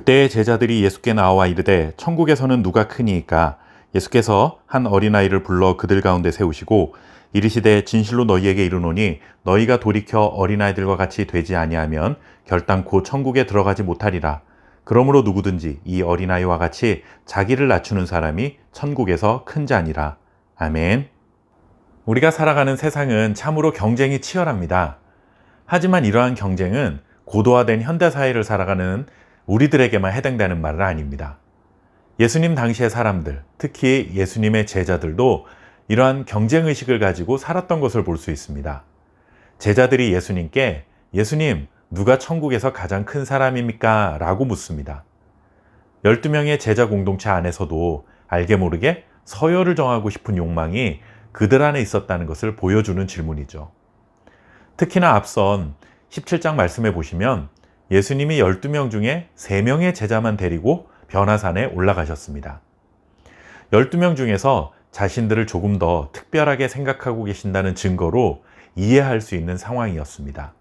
그때 제자들이 예수께 나와 이르되 천국에서는 누가 크니이까? 예수께서 한 어린아이를 불러 그들 가운데 세우시고 이르시되 진실로 너희에게 이르노니 너희가 돌이켜 어린아이들과 같이 되지 아니하면 결단코 천국에 들어가지 못하리라. 그러므로 누구든지 이 어린아이와 같이 자기를 낮추는 사람이 천국에서 큰 자니라. 아멘. 우리가 살아가는 세상은 참으로 경쟁이 치열합니다. 하지만 이러한 경쟁은 고도화된 현대사회를 살아가는 우리들에게만 해당되는 말은 아닙니다. 예수님 당시의 사람들, 특히 예수님의 제자들도 이러한 경쟁의식을 가지고 살았던 것을 볼 수 있습니다. 제자들이 예수님께 예수님, 누가 천국에서 가장 큰 사람입니까? 라고 묻습니다. 12명의 제자 공동체 안에서도 알게 모르게 서열을 정하고 싶은 욕망이 그들 안에 있었다는 것을 보여주는 질문이죠. 특히나 앞선 17장 말씀해 보시면 예수님이 12명 중에 3명의 제자만 데리고 변화산에 올라가셨습니다. 12명 중에서 자신들을 조금 더 특별하게 생각하고 계신다는 증거로 이해할 수 있는 상황이었습니다.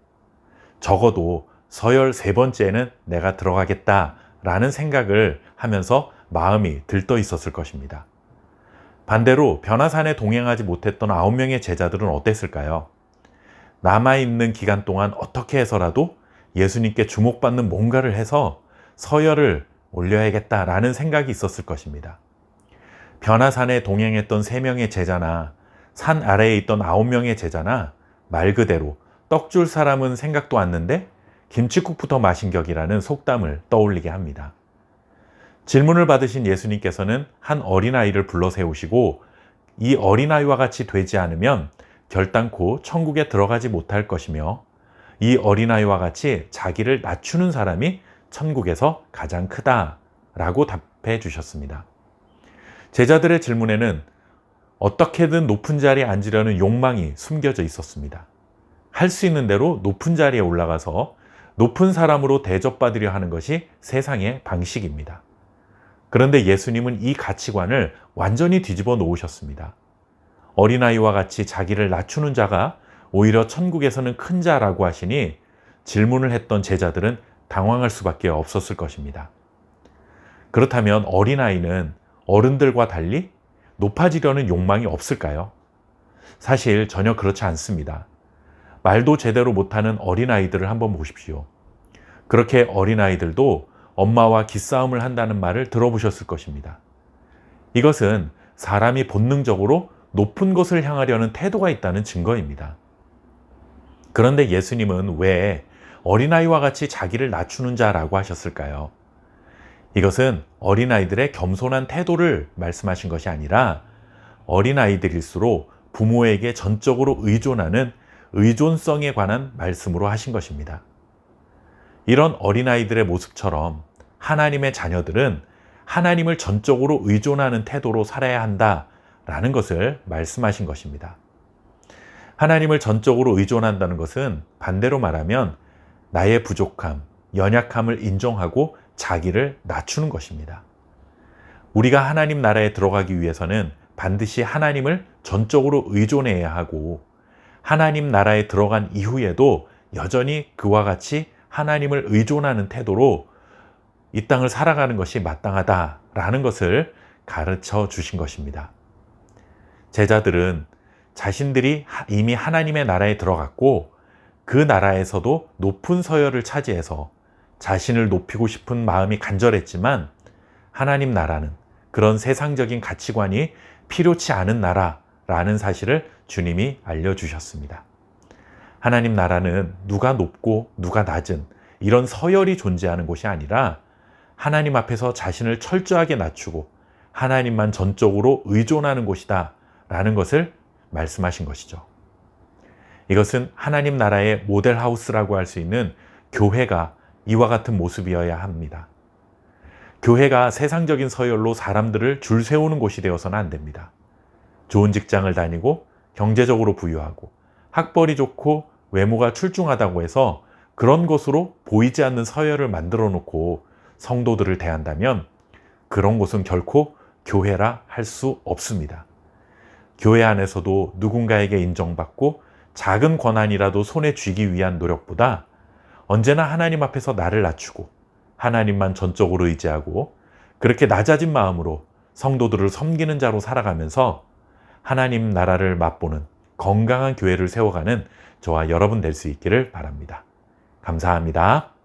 적어도 서열 3번째는 내가 들어가겠다라는 생각을 하면서 마음이 들떠 있었을 것입니다. 반대로 변화산에 동행하지 못했던 9명의 제자들은 어땠을까요? 남아있는 기간 동안 어떻게 해서라도 예수님께 주목받는 뭔가를 해서 서열을 올려야겠다라는 생각이 있었을 것입니다. 변화산에 동행했던 3명의 제자나 산 아래에 있던 9명의 제자나 말 그대로 떡 줄 사람은 생각도 않는데 김칫국부터 마신 격이라는 속담을 떠올리게 합니다. 질문을 받으신 예수님께서는 한 어린아이를 불러 세우시고 이 어린아이와 같이 되지 않으면 결단코 천국에 들어가지 못할 것이며 이 어린아이와 같이 자기를 낮추는 사람이 천국에서 가장 크다라고 답해 주셨습니다. 제자들의 질문에는 어떻게든 높은 자리에 앉으려는 욕망이 숨겨져 있었습니다. 할 수 있는 대로 높은 자리에 올라가서 높은 사람으로 대접받으려 하는 것이 세상의 방식입니다. 그런데 예수님은 이 가치관을 완전히 뒤집어 놓으셨습니다. 어린아이와 같이 자기를 낮추는 자가 오히려 천국에서는 큰 자라고 하시니 질문을 했던 제자들은 당황할 수밖에 없었을 것입니다. 그렇다면 어린아이는 어른들과 달리 높아지려는 욕망이 없을까요? 사실 전혀 그렇지 않습니다. 말도 제대로 못하는 어린아이들을 한번 보십시오. 그렇게 어린아이들도 엄마와 기싸움을 한다는 말을 들어보셨을 것입니다. 이것은 사람이 본능적으로 높은 곳을 향하려는 태도가 있다는 증거입니다. 그런데 예수님은 왜 어린아이와 같이 자기를 낮추는 자라고 하셨을까요? 이것은 어린아이들의 겸손한 태도를 말씀하신 것이 아니라 어린아이들일수록 부모에게 전적으로 의존하는 의존성에 관한 말씀으로 하신 것입니다. 이런 어린아이들의 모습처럼 하나님의 자녀들은 하나님을 전적으로 의존하는 태도로 살아야 한다라는 것을 말씀하신 것입니다. 하나님을 전적으로 의존한다는 것은 반대로 말하면 나의 부족함, 연약함을 인정하고 자기를 낮추는 것입니다. 우리가 하나님 나라에 들어가기 위해서는 반드시 하나님을 전적으로 의존해야 하고 하나님 나라에 들어간 이후에도 여전히 그와 같이 하나님을 의존하는 태도로 이 땅을 살아가는 것이 마땅하다라는 것을 가르쳐 주신 것입니다. 제자들은 자신들이 이미 하나님의 나라에 들어갔고 그 나라에서도 높은 서열을 차지해서 자신을 높이고 싶은 마음이 간절했지만 하나님 나라는 그런 세상적인 가치관이 필요치 않은 나라라는 사실을 주님이 알려주셨습니다. 하나님 나라는 누가 높고 누가 낮은 이런 서열이 존재하는 곳이 아니라 하나님 앞에서 자신을 철저하게 낮추고 하나님만 전적으로 의존하는 곳이다 라는 것을 말씀하신 것이죠. 이것은 하나님 나라의 모델하우스라고 할 수 있는 교회가 이와 같은 모습이어야 합니다. 교회가 세상적인 서열로 사람들을 줄 세우는 곳이 되어서는 안 됩니다. 좋은 직장을 다니고 경제적으로 부유하고 학벌이 좋고 외모가 출중하다고 해서 그런 것으로 보이지 않는 서열을 만들어 놓고 성도들을 대한다면 그런 곳은 결코 교회라 할 수 없습니다. 교회 안에서도 누군가에게 인정받고 작은 권한이라도 손에 쥐기 위한 노력보다 언제나 하나님 앞에서 나를 낮추고 하나님만 전적으로 의지하고 그렇게 낮아진 마음으로 성도들을 섬기는 자로 살아가면서 하나님 나라를 맛보는 건강한 교회를 세워가는 저와 여러분 될 수 있기를 바랍니다. 감사합니다.